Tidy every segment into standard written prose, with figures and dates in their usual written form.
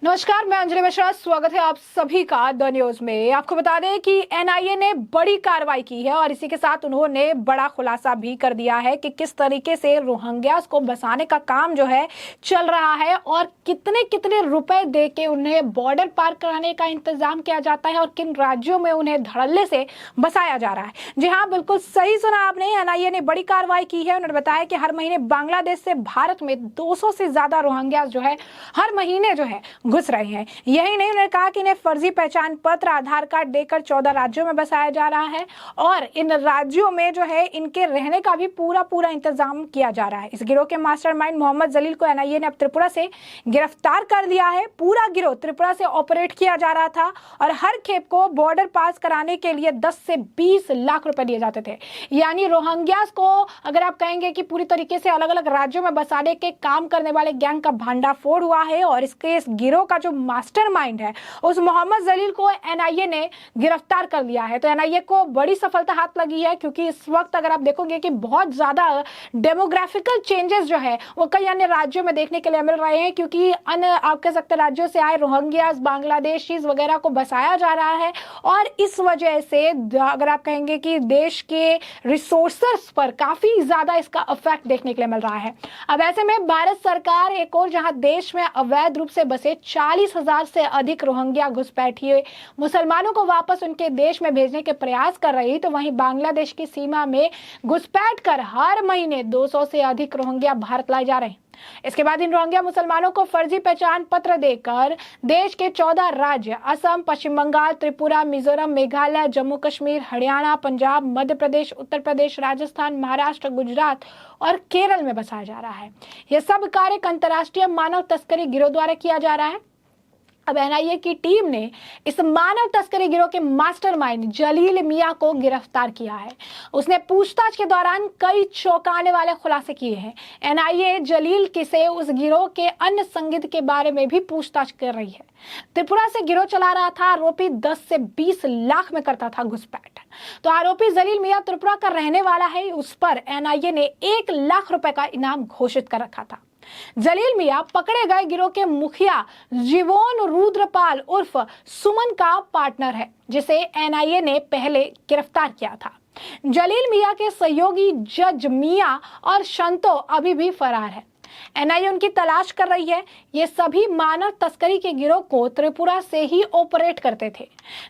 नमस्कार, मैं अंजलि मिश्रा। स्वागत है आप सभी का द न्यूज में। आपको बता दें कि एनआईए ने बड़ी कार्रवाई की है और इसी के साथ उन्होंने बड़ा खुलासा भी कर दिया है कि किस तरीके से रोहिंग्यास को बसाने का काम जो है चल रहा है और कितने कितने रुपए दे के उन्हें बॉर्डर पार कराने का इंतजाम किया जाता है और किन राज्यों में उन्हें धड़ल्ले से बसाया जा रहा है। जी हाँ, बिल्कुल सही सुना आपने। एनआईए ने बड़ी कार्रवाई की है। उन्होंने बताया कि हर महीने बांग्लादेश से भारत में 200 से ज्यादा रोहिंग्यास जो है हर महीने जो है घुस रहे हैं। यही नहीं, उन्होंने कहा कि इन्हें फर्जी पहचान पत्र, आधार कार्ड देकर 14 राज्यों में बसाया जा रहा है और इन राज्यों में जो है इनके रहने का भी पूरा इंतजाम किया जा रहा है। इस गिरोह के मास्टरमाइंड मोहम्मद जलील को एनआईए ने अब त्रिपुरा से गिरफ्तार कर लिया है। पूरा गिरोह त्रिपुरा से ऑपरेट किया जा रहा था और हर खेप को बॉर्डर पास कराने के लिए 10 से 20 लाख रुपए दिए जाते थे। यानी रोहिंग्यास को अगर आप कहेंगे कि पूरी तरीके से अलग अलग राज्यों में बसाने के काम करने वाले गैंग का भांडाफोड़ हुआ है और इस गिरोह का जो मास्टरमाइंड है उस मोहम्मद जलील को एनआईए ने गिरफ्तार कर लिया है। तो एनआईए को बड़ी सफलता हाथ लगी है, क्योंकि इस वक्त अगर आप देखोगे कि बहुत ज्यादा डेमोग्राफिकल चेंजेस जो है वो कई अन्य राज्यों में देखने के लिए मिल रहे हैं, क्योंकि अन्य आप कह सकते राज्यों से आए रोहिंग्यास, बांग्लादेशीज वगैरह को बसाया जा रहा है और इस वजह से अगर आप कहेंगे कि देश के रिसोर्सेस पर काफी ज्यादा इसका इफेक्ट देखने के लिए मिल रहा है। अब ऐसे में भारत सरकार एक और जहां देश में अवैध रूप से बसे 40,000 से अधिक रोहिंग्या घुसपैठिए मुसलमानों को वापस उनके देश में भेजने के प्रयास कर रही, तो वहीं बांग्लादेश की सीमा में घुसपैठ कर हर महीने 200 से अधिक रोहिंग्या भारत लाए जा रहे हैं। इसके बाद इन रोहिंग्या मुसलमानों को फर्जी पहचान पत्र देकर देश के 14 राज्य असम, पश्चिम बंगाल, त्रिपुरा, मिजोरम, मेघालय, जम्मू कश्मीर, हरियाणा, पंजाब, मध्य प्रदेश, उत्तर प्रदेश, राजस्थान, महाराष्ट्र, गुजरात और केरल में बसाया जा रहा है। यह सब कार्य अंतर्राष्ट्रीय मानव तस्करी गिरोह द्वारा किया जा रहा है। अब एनआईए की टीम ने इस मानव तस्करी गिरोह के मास्टरमाइंड जलील मियां को गिरफ्तार किया है। उसने पूछताछ के दौरान कई चौंकाने वाले खुलासे किए हैं। एनआईए जलील से उस गिरोह के अन्य संदिग्ध के बारे में भी पूछताछ कर रही है। त्रिपुरा से गिरोह चला रहा था। आरोपी 10 से 20 लाख में करता था घुसपैठ। तो आरोपी जलील मियां त्रिपुरा का रहने वाला है। उस पर एनआईए ने 1 लाख रुपए का इनाम घोषित कर रखा था। जलील मियां पकड़े गए गिरोह के मुखिया जीवोन रुद्रपाल उर्फ सुमन का पार्टनर है, जिसे एनआईए ने पहले गिरफ्तार किया था। जलील मियां के सहयोगी जज मियां और शंतो अभी भी फरार है। एनआईए उनकी तलाश कर रही है। ये सभी मानव तस्करी के गिरोह को त्रिपुरा से ही ऑपरेट करते थे।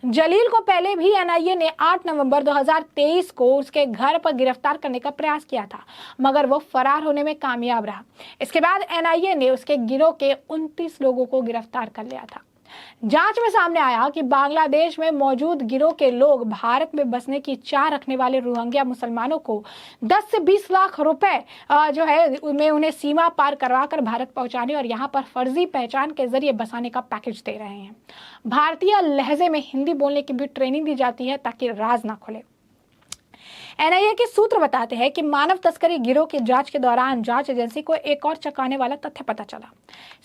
जलील को पहले भी एनआईए ने 8 नवंबर 2023 को उसके घर पर गिरफ्तार करने का प्रयास किया था, मगर वो फरार होने में कामयाब रहा। इसके बाद एनआईए ने उसके गिरोह के 29 लोगों को गिरफ्तार कर लिया था। जांच में सामने आया कि बांग्लादेश में मौजूद गिरोह के लोग भारत में बसने की चाह रखने वाले रोहिंग्या मुसलमानों को 10 से 20 लाख रुपए जो है उनमें उन्हें सीमा पार करवा कर भारत पहुंचाने और यहां पर फर्जी पहचान के जरिए बसाने का पैकेज दे रहे हैं। भारतीय लहजे में हिंदी बोलने की भी ट्रेनिंग दी जाती है ताकि राज ना खुले। एनआईए के सूत्र बताते हैं कि मानव तस्करी गिरोह की जांच के दौरान जांच एजेंसी को एक और चौंकाने वाला तथ्य पता चला।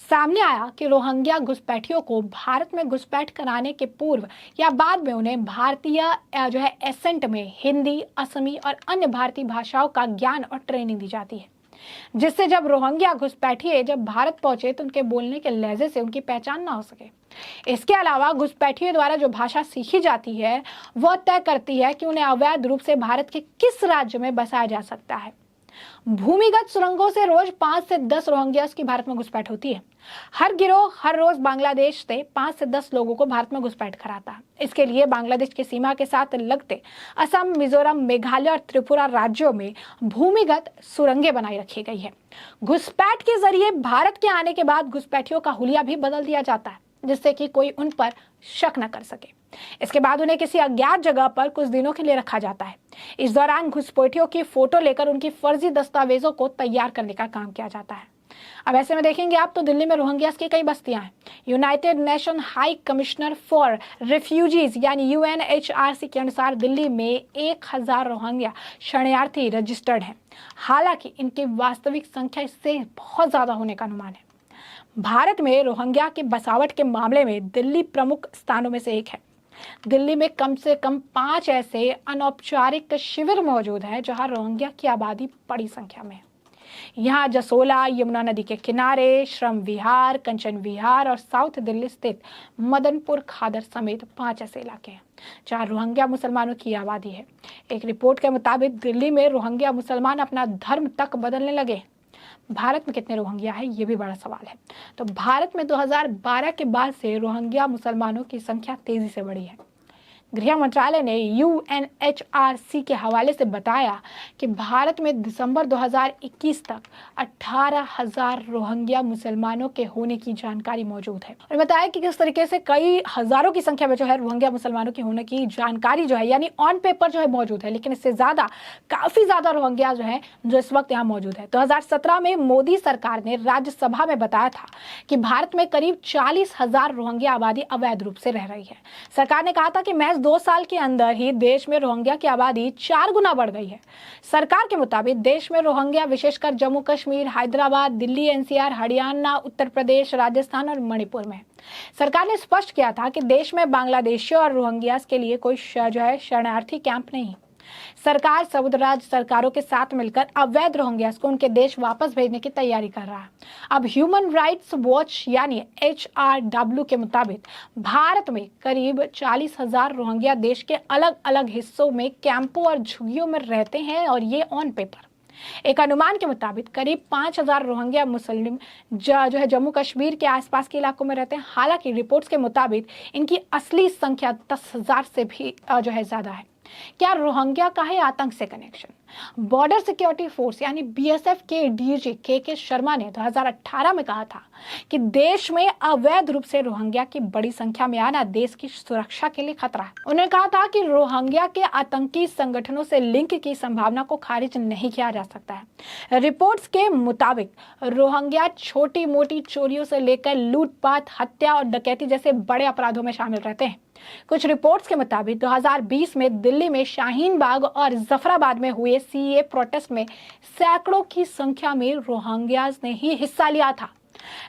सामने आया कि रोहिंग्या घुसपैठियों को भारत में घुसपैठ कराने के पूर्व या बाद में उन्हें भारतीय जो है एसेंट में हिंदी, असमी और अन्य भारतीय भाषाओं का ज्ञान और ट्रेनिंग दी जाती है, जिससे जब रोहिंग्या घुसपैठिए जब भारत पहुंचे तो उनके बोलने के लहजे से उनकी पहचान ना हो सके। इसके अलावा घुसपैठियों द्वारा जो भाषा सीखी जाती है वह तय करती है कि उन्हें अवैध रूप से भारत के किस राज्य में बसाया जा सकता है। भूमिगत सुरंगों से रोज 5 से 10 रोहिंग्यास की भारत में घुसपैठ होती है। हर गिरोह हर रोज बांग्लादेश से 5 से 10 लोगों को भारत में घुसपैठ कराता है। इसके लिए बांग्लादेश की सीमा के साथ लगते असम, मिजोरम, मेघालय और त्रिपुरा राज्यों में भूमिगत सुरंगें बनाई रखी गई है। घुसपैठ के जरिए भारत के आने के बाद घुसपैठियों का हुलिया भी बदल दिया जाता है, जिससे कि कोई उन पर शक न कर सके। इसके बाद उन्हें किसी अज्ञात जगह पर कुछ दिनों के लिए रखा जाता है। इस दौरान घुसपैठियों की फोटो लेकर उनकी फर्जी दस्तावेजों को तैयार करने का काम किया जाता है। अब ऐसे में देखेंगे आप तो दिल्ली में रोहिंग्यास की कई बस्तियां हैं। United nation high commissioner for refugees यानी यूएनएचआरसी के अनुसार दिल्ली में 1000 रोहिंग्या शरणार्थी रजिस्टर्ड हैं। हालांकि इनकी वास्तविक संख्या इससे बहुत ज्यादा होने का अनुमान है। भारत में रोहिंग्या के बसावट के मामले में दिल्ली प्रमुख स्थानों में से एक है। दिल्ली में कम से कम 5 ऐसे अनौपचारिक शिविर मौजूद हैं जहां रोहिंग्या की आबादी बड़ी संख्या में है। यहाँ जसोला, यमुना नदी के किनारे, श्रम विहार, कंचन विहार और साउथ दिल्ली स्थित मदनपुर खादर समेत 5 ऐसे इलाके हैं जहाँ रोहिंग्या मुसलमानों की आबादी है। एक रिपोर्ट के मुताबिक दिल्ली में रोहिंग्या मुसलमान अपना धर्म तक बदलने लगे। भारत में कितने रोहिंग्या है, ये भी बड़ा सवाल है। तो भारत में 2012 के बाद से रोहिंग्या मुसलमानों की संख्या तेजी से बढ़ी है। गृह मंत्रालय ने UNHRC के हवाले से बताया कि भारत में दिसंबर 2021 तक 18,000 रोहिंग्या मुसलमानों के होने की जानकारी मौजूद है। और बताया कि किस तरीके से कई हजारों की संख्या में जो है रोहिंग्या मुसलमानों के होने की जानकारी जो है यानी ऑन पेपर जो है मौजूद है, लेकिन इससे ज्यादा काफी ज्यादा रोहिंग्या जो है जो इस वक्त यहाँ मौजूद है। 2017 में मोदी सरकार ने राज्यसभा में बताया था कि भारत में करीब 40,000 रोहिंग्या आबादी अवैध रूप से रह रही है। सरकार ने कहा था कि महज 2 साल के अंदर ही देश में रोहिंग्या की आबादी 4 गुना बढ़ गई है। सरकार के मुताबिक देश में रोहिंग्या विशेषकर जम्मू कश्मीर, हैदराबाद, दिल्ली, NCR, हरियाणा, उत्तर प्रदेश, राजस्थान और मणिपुर में। सरकार ने स्पष्ट किया था कि देश में बांग्लादेशियों और रोहिंग्यास के लिए कोई जो है शरणार्थी कैंप नहीं। सरकार संयुक्त राज्य सरकारों के साथ मिलकर अवैध रोहिंग्यास को उनके देश वापस भेजने की तैयारी कर रहा है। अब ह्यूमन राइट्स वॉच यानी HRW के मुताबिक भारत में करीब 40,000 रोहिंग्या देश के अलग अलग हिस्सों में कैंपों और झुग्गियों में रहते हैं और ये ऑन पेपर। एक अनुमान के मुताबिक करीब 5,000 रोहिंग्या मुस्लिम जो है जम्मू कश्मीर के आसपास के इलाकों में रहते हैं। हालांकि रिपोर्ट्स के मुताबिक इनकी असली संख्या 10,000 से भी जो है ज्यादा है। क्या रोहिंग्या का है आतंक से कनेक्शन? बॉर्डर सिक्योरिटी फोर्स यानी BSF के DG KK शर्मा ने 2018 में कहा था कि देश में अवैध रूप से रोहिंग्या की बड़ी संख्या में आना देश की सुरक्षा के लिए खतरा है। उन्होंने कहा था कि रोहिंग्या के आतंकी संगठनों से लिंक की संभावना को खारिज नहीं किया जा सकता है। रिपोर्ट्स के मुताबिक रोहिंग्या छोटी मोटी चोरियों से लेकर लूटपाट, हत्या और डकैती जैसे बड़े अपराधों में शामिल रहते हैं। कुछ रिपोर्ट्स के मुताबिक 2020 में दिल्ली में शाहीन बाग और जफराबाद में हुए CAA प्रोटेस्ट में सैकड़ों की संख्या में रोहिंग्यास ने ही हिस्सा लिया था।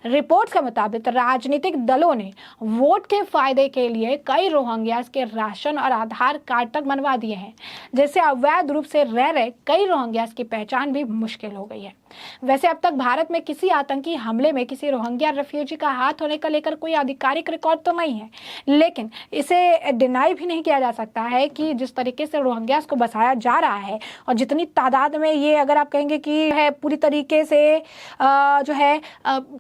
रिपोर्ट्स के मुताबिक राजनीतिक दलों ने वोट के फायदे के लिए कई रोहिंग्यास के राशन और आधार कार्ड तक बनवा दिए हैं, जिससे अवैध रूप से रह रहे कई रोहिंग्यास की पहचान भी मुश्किल हो गई है। वैसे अब तक भारत में किसी आतंकी हमले में किसी रोहिंग्या रेफ्यूजी का हाथ होने का लेकर कोई आधिकारिक रिकॉर्ड तो नहीं है, लेकिन इसे डिनाई भी नहीं किया जा सकता है कि जिस तरीके से रोहिंग्यास को बसाया जा रहा है और जितनी तादाद में ये अगर आप कहेंगे कि है पूरी तरीके से जो है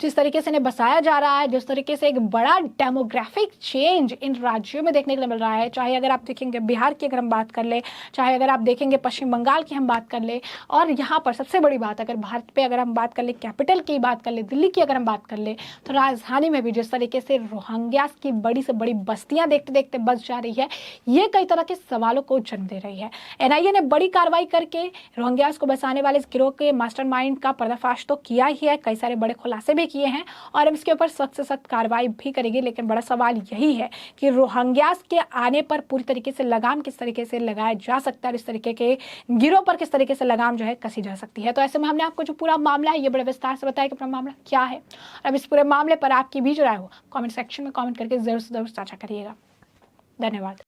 जिस तरीके से इन्हें बसाया जा रहा है, जिस तरीके से एक बड़ा डेमोग्राफिक चेंज इन राज्यों में देखने को मिल रहा है, चाहे अगर आप देखेंगे बिहार की अगर हम बात कर ले, चाहे अगर आप देखेंगे पश्चिम बंगाल की हम बात कर ले, और यहाँ पर सबसे बड़ी बात अगर भारत पे अगर हम बात कर ले, कैपिटल की बात कर ले, दिल्ली की अगर हम बात कर ले, तो राजधानी में भी जिस तरीके से रोहिंग्यास की बड़ी से बड़ी बस्तियां देखते देखते बस जा रही है, ये कई तरह के सवालों को जन्म दे रही है। NIA ने बड़ी कार्रवाई करके रोहिंग्यास को बसाने वाले इस गिरोह के मास्टरमाइंड का पर्दाफाश तो किया ही है, कई सारे बड़े खुलासे भी किए हैं और अब इसके ऊपर सख्त से सख्त कार्रवाई भी करेगी। लेकिन बड़ा सवाल यही है कि रोहिंग्यास के आने पर पूरी तरीके से लगाम किस तरीके से लगाया जा सकता है, इस तरीके के गिरोह पर किस तरीके से लगाम जो है कसी जा सकती है। तो ऐसे में हमने आपको जो पूरा मामला है ये बड़े विस्तार से बताया कि पूरा मामला क्या है। अब इस पूरे मामले पर आपकी भी जो राय हो कमेंट सेक्शन में कमेंट करके जरूर से जरूर साझा करिएगा। धन्यवाद।